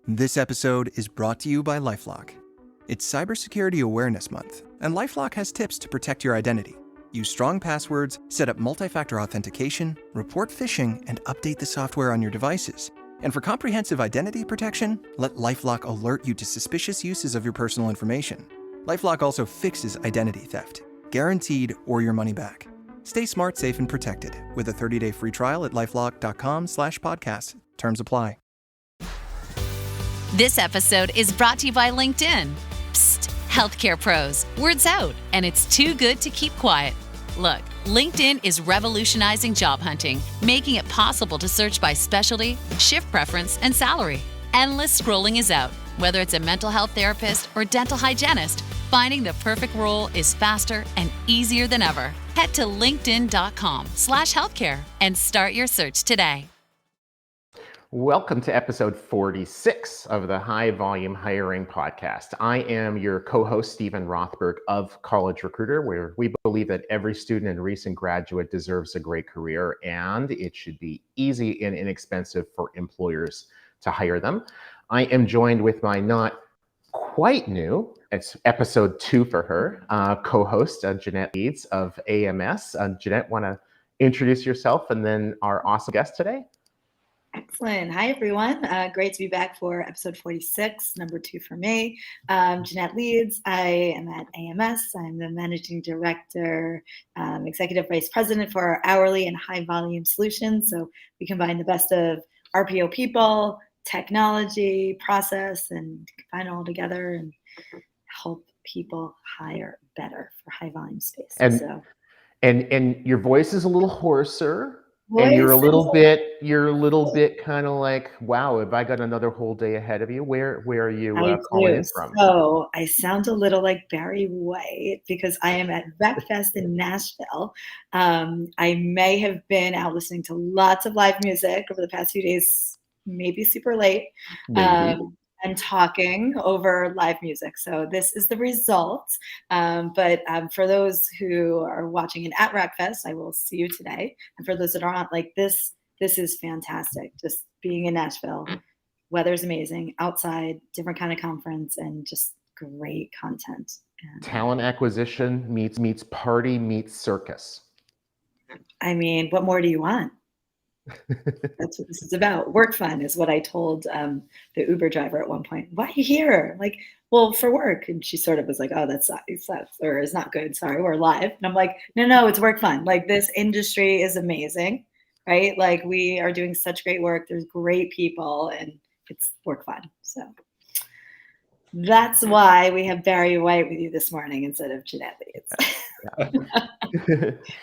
This episode is brought to you by LifeLock. It's Cybersecurity Awareness Month, and LifeLock has tips to protect your identity. Use strong passwords, set up multi-factor authentication, report phishing, and update the software on your devices. And for comprehensive identity protection, let LifeLock alert you to suspicious uses of your personal information. LifeLock also fixes identity theft, guaranteed or your money back. Stay smart, safe, and protected with a 30-day free trial at lifelock.com/podcast. Terms apply. This episode is brought to you by LinkedIn. Psst, healthcare pros, word's out, and it's too good to keep quiet. Look, LinkedIn is revolutionizing job hunting, making it possible to search by specialty, shift preference, and salary. Endless scrolling is out. Whether it's a mental health therapist or dental hygienist, finding the perfect role is faster and easier than ever. Head to linkedin.com/healthcare and start your search today. Welcome to episode 46 of the High Volume Hiring Podcast. I am your co-host, Stephen Rothberg of College Recruiter, where we believe that every student and recent graduate deserves a great career, and it should be easy and inexpensive for employers to hire them. I am joined with my not quite new, it's episode 2 for her, co-host Jeanette Leeds of AMS. Jeanette, want to introduce yourself and then our awesome guest today? Excellent. Hi, everyone. Great to be back for episode 46, number 2 for me. Jeanette Leeds. I am at AMS. I'm the Managing Director, Executive Vice President for our hourly and high volume solutions. So we combine the best of RPO people, technology, process, and combine it all together and help people hire better for high volume space. And your voice is a little hoarser. And you're a little bit kind of like, wow, have I got another whole day ahead of you? Where are you calling in from? So I sound a little like Barry White because I am at VecFest in Nashville. I may have been out listening to lots of live music over the past few days, maybe super late, and talking over live music. So this is the result. But for those who are watching it at RACFest, I will see you today. And for those that aren't, like this is fantastic. Just being in Nashville, weather's amazing, outside, different kind of conference, and just great content. Talent acquisition meets party meets circus. I mean, what more do you want? That's what this is about. Work fun is what I told the Uber driver at one point. Why are you here? Like, well, for work. And she sort of was like, oh, that sucks, or is not good. Sorry, we're live. And I'm like, no, it's work fun. Like, this industry is amazing, right? Like, we are doing such great work. There's great people, and it's work fun. So that's why we have Barry White with you this morning instead of Jeanette Leeds.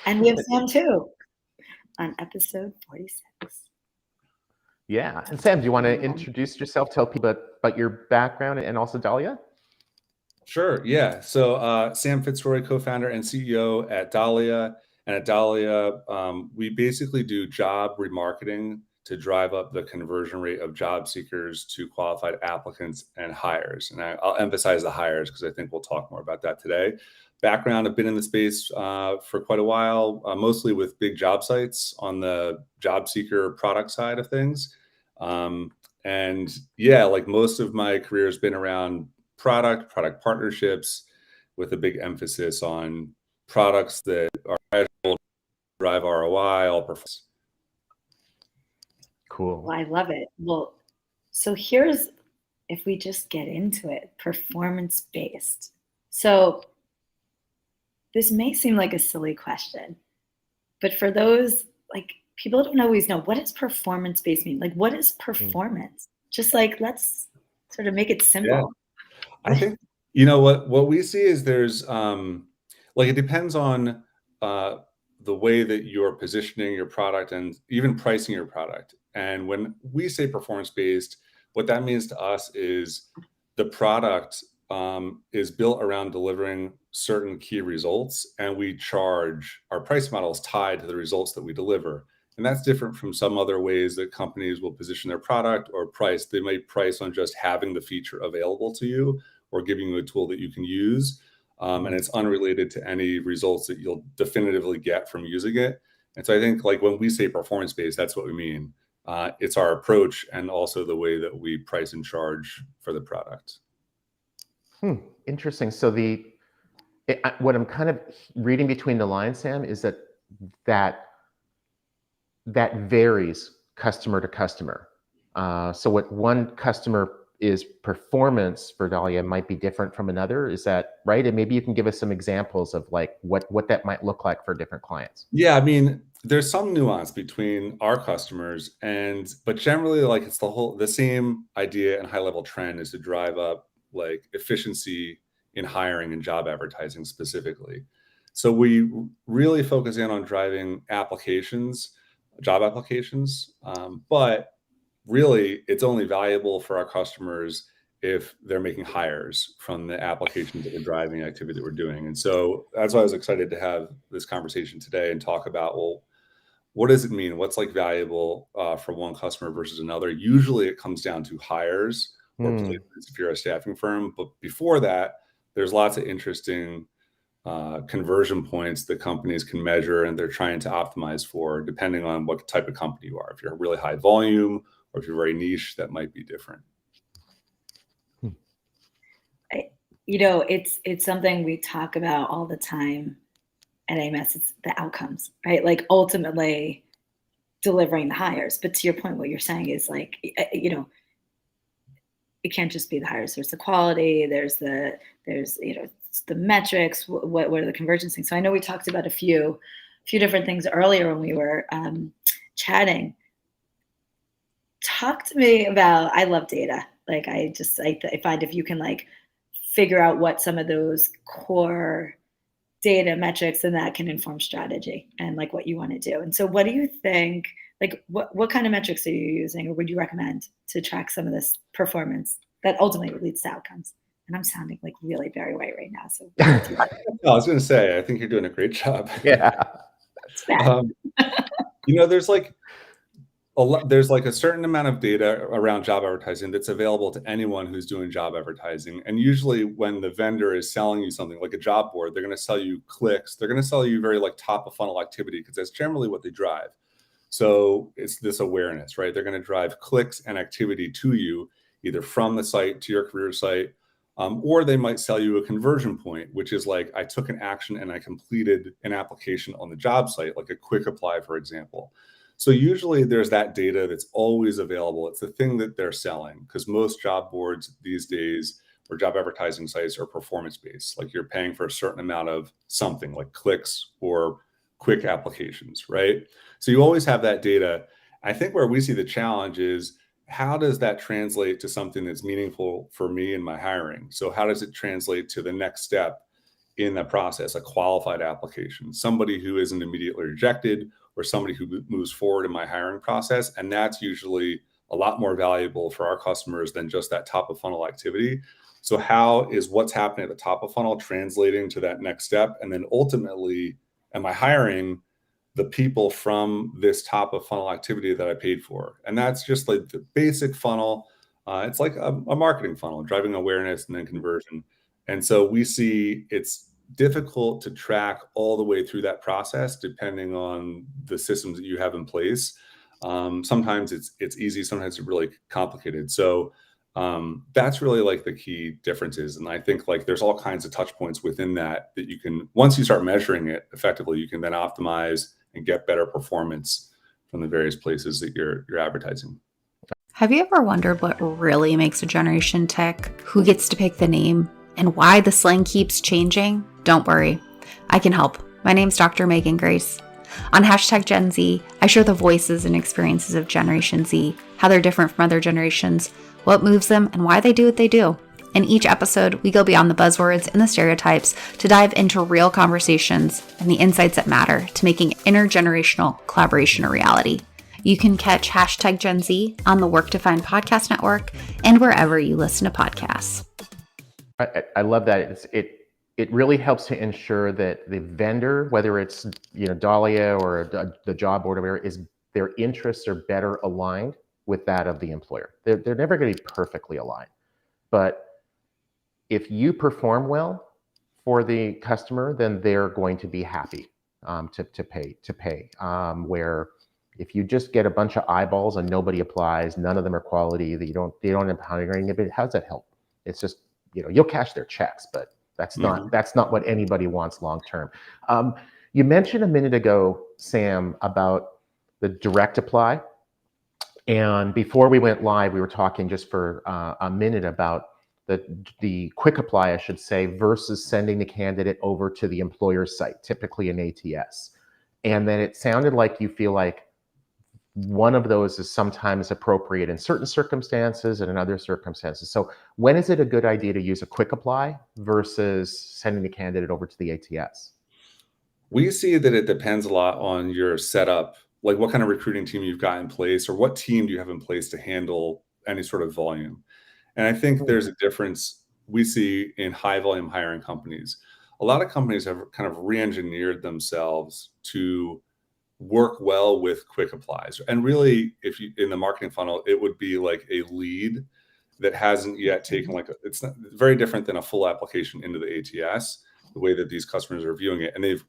And we have Sam too on episode 46. Yeah. And Sam, do you want to introduce yourself, tell people about your background and also Dalia? Sure. Yeah. So Sam Fitzroy, co-founder and CEO at Dalia. And at Dalia, we basically do job remarketing to drive up the conversion rate of job seekers to qualified applicants and hires. And I'll emphasize the hires because I think we'll talk more about that today. Background, I've been in the space for quite a while, mostly with big job sites on the job seeker product side of things. And yeah, like most of my career has been around product partnerships with a big emphasis on products that are measurable, drive ROI, all performance. Cool. Well, I love it. Well, so here's, if we just get into it, performance-based. So this may seem like a silly question, but for those, like, people don't always know, what does performance-based mean? Like, what is performance? Just like, let's sort of make it simple. Yeah. I think, what we see is there's, it depends on the way that you're positioning your product and even pricing your product. And when we say performance-based, what that means to us is the product is built around delivering certain key results, and we charge, our price model is tied to the results that we deliver. And that's different from some other ways that companies will position their product or price. They might price on just having the feature available to you or giving you a tool that you can use. And it's unrelated to any results that you'll definitively get from using it. And so I think, like, when we say performance-based, that's what we mean. It's our approach and also the way that we price and charge for the product. Interesting. So what I'm kind of reading between the lines, Sam, is that varies customer to customer. So what one customer is performance for Dalia might be different from another. Is that right? And maybe you can give us some examples of like what that might look like for different clients. Yeah, I mean, there's some nuance between our customers but generally like it's the same idea and high level trend is to drive up like efficiency in hiring and job advertising specifically. So we really focus in on driving job applications, but really it's only valuable for our customers if they're making hires from the applications that we're driving, activity that we're doing. And so that's why I was excited to have this conversation today and talk about, well, what does it mean? What's like valuable for one customer versus another? Usually it comes down to hires or placements if you're a staffing firm. But before that, there's lots of interesting conversion points that companies can measure and they're trying to optimize for, depending on what type of company you are. If you're really high volume or if you're very niche, that might be different. It's something we talk about all the time at AMS. It's the outcomes, right? Like ultimately delivering the hires. But to your point, what you're saying is like, it can't just be the hires. There's the quality. There's the metrics. What are the convergence things? So I know we talked about a few different things earlier when we were chatting. Talk to me about. I love data. Like I find if you can like figure out what some of those core data metrics, and that can inform strategy and like what you want to do. And so what do you think, like what kind of metrics are you using or would you recommend to track some of this performance that ultimately leads to outcomes? And I'm sounding like really very white right now. So no, I was going to say, I think you're doing a great job. Yeah. There's like a certain amount of data around job advertising that's available to anyone who's doing job advertising. And usually when the vendor is selling you something like a job board, they're going to sell you clicks. They're going to sell you very like top of funnel activity because that's generally what they drive. So it's this awareness, right? They're going to drive clicks and activity to you, either from the site to your career site, or they might sell you a conversion point, which is like, I took an action and I completed an application on the job site, like a quick apply, for example. So usually there's that data that's always available. It's the thing that they're selling because most job boards these days or job advertising sites are performance-based. Like you're paying for a certain amount of something like clicks or quick applications, right? So you always have that data. I think where we see the challenge is how does that translate to something that's meaningful for me in my hiring? So how does it translate to the next step in the process, a qualified application, somebody who isn't immediately rejected or somebody who moves forward in my hiring process? And that's usually a lot more valuable for our customers than just that top of funnel activity. So how is what's happening at the top of funnel translating to that next step? And then ultimately, am I hiring the people from this top of funnel activity that I paid for? And that's just like the basic funnel. It's like a marketing funnel, driving awareness and then conversion. And so we see it's difficult to track all the way through that process, depending on the systems that you have in place. Sometimes it's easy, sometimes it's really complicated. So that's really like the key differences. And I think like there's all kinds of touch points within that you can, once you start measuring it effectively, you can then optimize and get better performance from the various places that you're advertising. Have you ever wondered what really makes a generation tick? Who gets to pick the name? And why the slang keeps changing? Don't worry, I can help. My name's Dr. Megan Grace. On #Gen Z, I share the voices and experiences of Generation Z, how they're different from other generations, what moves them, and why they do what they do. In each episode, we go beyond the buzzwords and the stereotypes to dive into real conversations and the insights that matter to making intergenerational collaboration a reality. You can catch #Gen Z on the Work to Find podcast network and wherever you listen to podcasts. I love that. It really helps to ensure that the vendor, whether it's Dalia or the job board or whatever, their interests are better aligned with that of the employer. They're never going to be perfectly aligned, but if you perform well for the customer, then they're going to be happy to pay. Where If you just get a bunch of eyeballs and nobody applies, none of them are quality, they don't end up hiring a bit, how does that help? It's just, you'll cash their checks, but that's not what anybody wants long term. You mentioned a minute ago, Sam, about the direct apply. And before we went live, we were talking just for a minute about the quick apply, I should say, versus sending the candidate over to the employer's site, typically an ATS. And then it sounded like you feel like one of those is sometimes appropriate in certain circumstances and in other circumstances. So when is it a good idea to use a quick apply versus sending the candidate over to the ATS? We see that it depends a lot on your setup, like what kind of recruiting team you've got in place, or what team do you have in place to handle any sort of volume. And I think there's a difference we see in high volume hiring companies. A lot of companies have kind of re-engineered themselves to work well with quick applies. And really, if you in the marketing funnel, it would be like a lead that hasn't yet taken it's not, very different than a full application into the ATS, the way that these customers are viewing it. And they've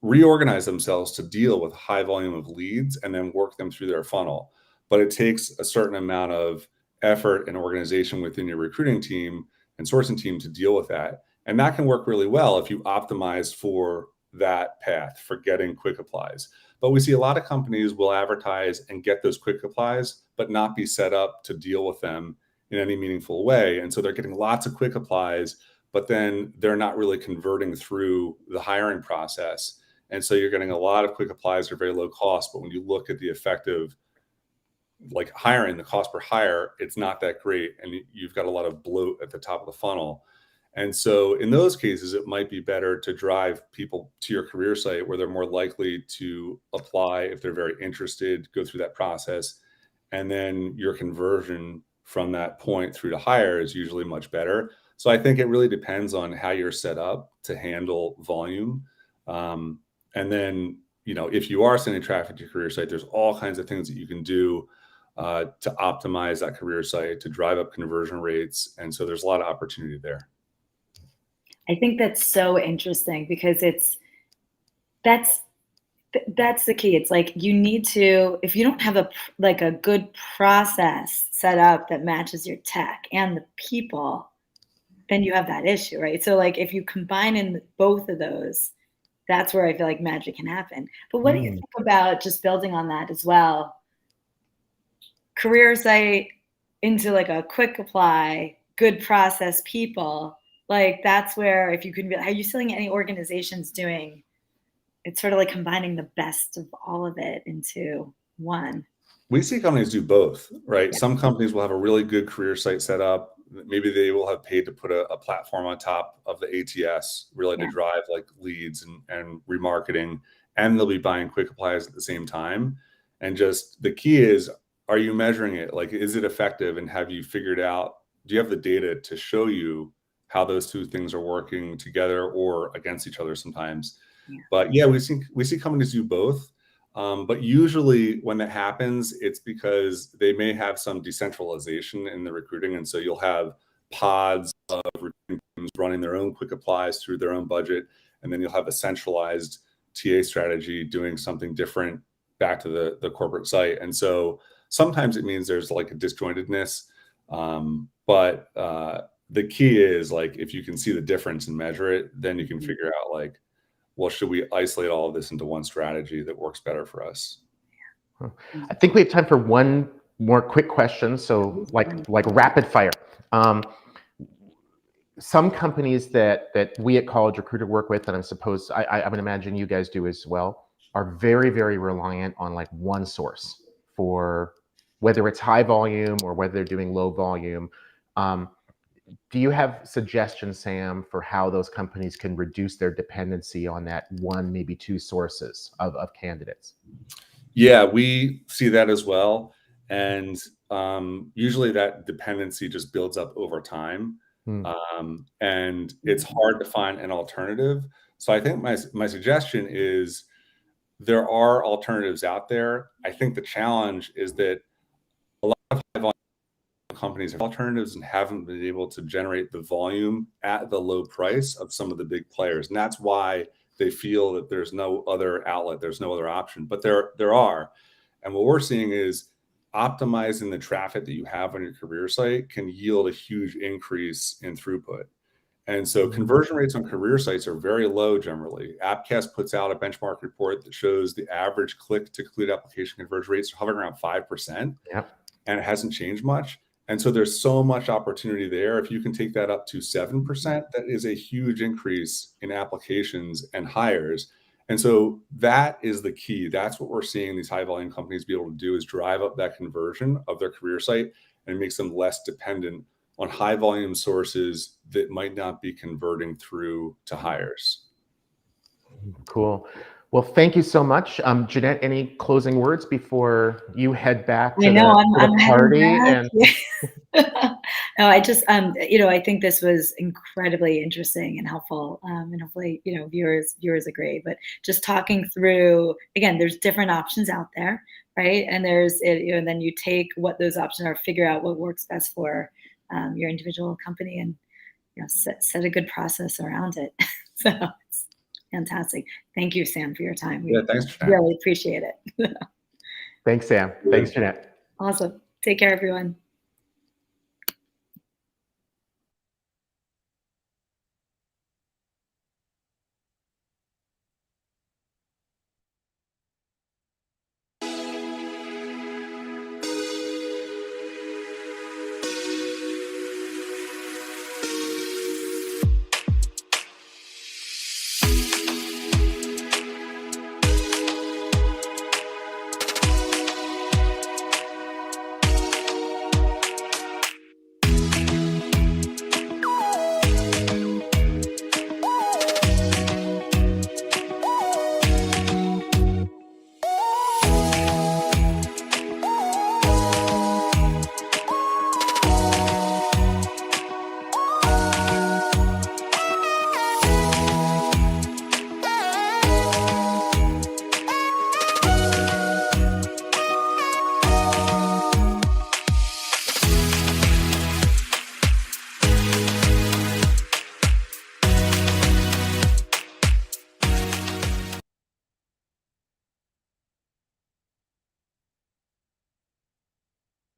reorganized themselves to deal with high volume of leads and then work them through their funnel. But it takes a certain amount of effort and organization within your recruiting team and sourcing team to deal with that. And that can work really well if you optimize for that path for getting quick applies. But we see a lot of companies will advertise and get those quick applies, but not be set up to deal with them in any meaningful way. And so they're getting lots of quick applies, but then they're not really converting through the hiring process. And so you're getting a lot of quick applies that are very low cost. But when you look at the effective like hiring, the cost per hire, it's not that great. And you've got a lot of bloat at the top of the funnel. And so in those cases, it might be better to drive people to your career site where they're more likely to apply if they're very interested, go through that process. And then your conversion from that point through to hire is usually much better. So I think it really depends on how you're set up to handle volume. And then, if you are sending traffic to your career site, there's all kinds of things that you can do to optimize that career site, to drive up conversion rates. And so there's a lot of opportunity there. I think that's so interesting because that's the key. It's like you need to, if you don't have a good process set up that matches your tech and the people, then you have that issue, right? So like if you combine in both of those, that's where I feel like magic can happen. But what do you think about just building on that as well? Career site into like a quick apply, good process people, like that's where if you can, are you seeing any organizations doing, it's sort of like combining the best of all of it into one? We see companies do both, right? Yeah. Some companies will have a really good career site set up. Maybe they will have paid to put a platform on top of the ATS really to drive like leads and remarketing, and they'll be buying quick applies at the same time. And just the key is, are you measuring it? Like, is it effective? And have you figured out, do you have the data to show you how those two things are working together or against each other sometimes? Yeah. But yeah, we see companies do both. But usually when that happens, it's because they may have some decentralization in the recruiting. And so you'll have pods of recruiting teams running their own quick applies through their own budget. And then you'll have a centralized TA strategy doing something different back to the corporate site. And so sometimes it means there's like a disjointedness. But the key is like, if you can see the difference and measure it, then you can figure out like, well, should we isolate all of this into one strategy that works better for us? I think we have time for one more quick question. So like rapid fire. Some companies that we at College Recruiter work with, and I suppose I would imagine you guys do as well, are very, very reliant on like one source for whether it's high volume or whether they're doing low volume. Do you have suggestions, Sam, for how those companies can reduce their dependency on that one, maybe two sources of candidates? Yeah, we see that as well. And usually that dependency just builds up over time. And it's hard to find an alternative. So I think my suggestion is there are alternatives out there. I think the challenge is that a lot of high volume companies have alternatives and haven't been able to generate the volume at the low price of some of the big players. And that's why they feel that there's no other outlet, there's no other option, but there are. And what we're seeing is optimizing the traffic that you have on your career site can yield a huge increase in throughput. And so conversion rates on career sites are very low generally. Appcast puts out a benchmark report that shows the average click to complete application conversion rates are hovering around 5%. Yep. And it hasn't changed much. And so there's so much opportunity there. If you can take that up to 7%, that is a huge increase in applications and hires. And so that is the key. That's what we're seeing these high volume companies be able to do, is drive up that conversion of their career site, and it makes them less dependent on high volume sources that might not be converting through to hires. Cool. Well, thank you so much. Jeanette, any closing words before you head back to the party? And no, I just, I think this was incredibly interesting and helpful, and hopefully, viewers agree. But just talking through, again, there's different options out there, right? And and then you take what those options are, figure out what works best for your individual company, and set a good process around it. So it's fantastic. Thank you, Sam, for your time. We thanks, really appreciate it. Thanks, Sam. Thanks, Jeanette. Awesome. Take care, everyone.